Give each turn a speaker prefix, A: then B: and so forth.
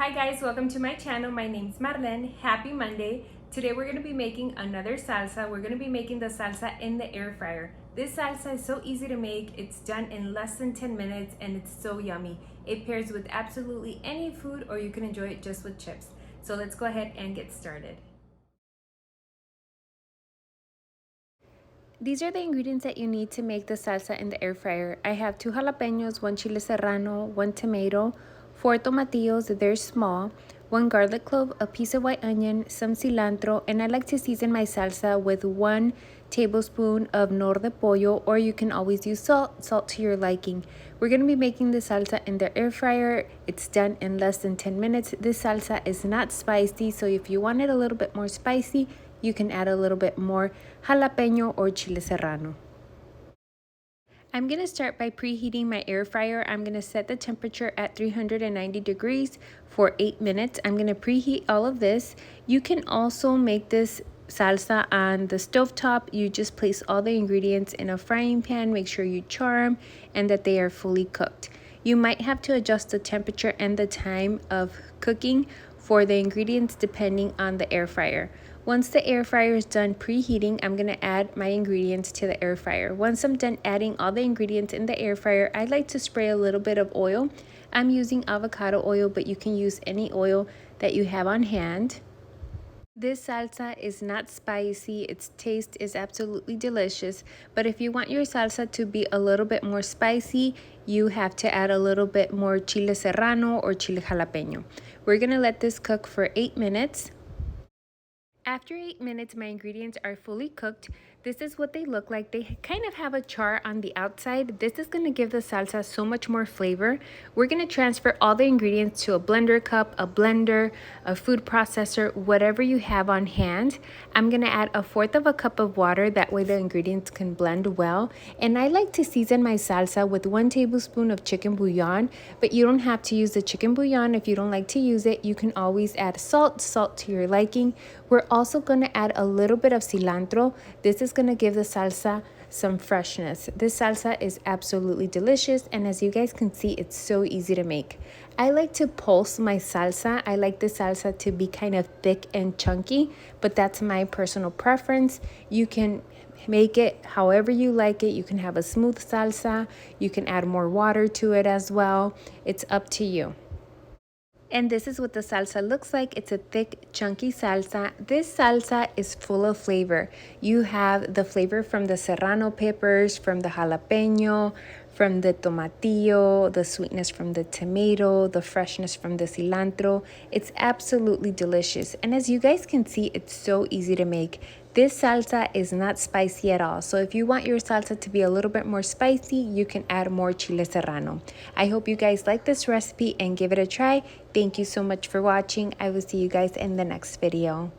A: Hi guys, welcome to my channel. My name's Marlen. Happy Monday. Today we're going to be making another salsa. We're going to be making the salsa in the air fryer. This salsa is so easy to make. It's done in less than 10 minutes and it's so yummy. It pairs with absolutely any food or you can enjoy it just with chips. So let's go ahead and get started. These are the ingredients that you need to make the salsa in the air fryer. I have 2 jalapenos, 1 chile serrano, 1 tomato, 4 tomatillos, they're small, 1 garlic clove, a piece of white onion, some cilantro, and I like to season my salsa with 1 tablespoon of nor de pollo, or you can always use salt to your liking. We're going to be making the salsa in the air fryer. It's done in less than 10 minutes. This salsa is not spicy, so if you want it a little bit more spicy, you can add a little bit more jalapeno or chile serrano. I'm going to start by preheating my air fryer. I'm going to set the temperature at 390 degrees for 8 minutes. I'm going to preheat all of this. You can also make this salsa on the stovetop. You just place all the ingredients in a frying pan. Make sure you char them and that they are fully cooked. You might have to adjust the temperature and the time of cooking for the ingredients depending on the air fryer. Once the air fryer is done preheating, I'm going to add my ingredients to the air fryer. Once I'm done adding all the ingredients in the air fryer, I like to spray a little bit of oil. I'm using avocado oil, but you can use any oil that you have on hand. This salsa is not spicy. Its taste is absolutely delicious. But if you want your salsa to be a little bit more spicy, you have to add a little bit more chile serrano or chile jalapeno. We're going to let this cook for 8 minutes. After 8 minutes, my ingredients are fully cooked. This is what they look like. They kind of have a char on the outside. This is going to give the salsa so much more flavor. We're going to transfer all the ingredients to a blender cup, a blender, a food processor, whatever you have on hand. I'm going to add 1/4 cup of water. That way the ingredients can blend well. And I like to season my salsa with 1 tablespoon of chicken bouillon, but you don't have to use the chicken bouillon. If you don't like to use it, you can always add salt to your liking. We're also going to add a little bit of cilantro. This is going to give the salsa some freshness. This salsa is absolutely delicious, and as you guys can see, it's so easy to make. I like to pulse my salsa. I like the salsa to be kind of thick and chunky, but that's my personal preference. You can make it however you like it. You can have a smooth salsa. You can add more water to it as well. It's up to you. And this is what the salsa looks like. It's a thick, chunky salsa. This salsa is full of flavor. You have the flavor from the serrano peppers, from the jalapeno, from the tomatillo, the sweetness from the tomato, the freshness from the cilantro. It's absolutely delicious. And as you guys can see, it's so easy to make. This salsa is not spicy at all. So if you want your salsa to be a little bit more spicy, you can add more chile serrano. I hope you guys like this recipe and give it a try. Thank you so much for watching. I will see you guys in the next video.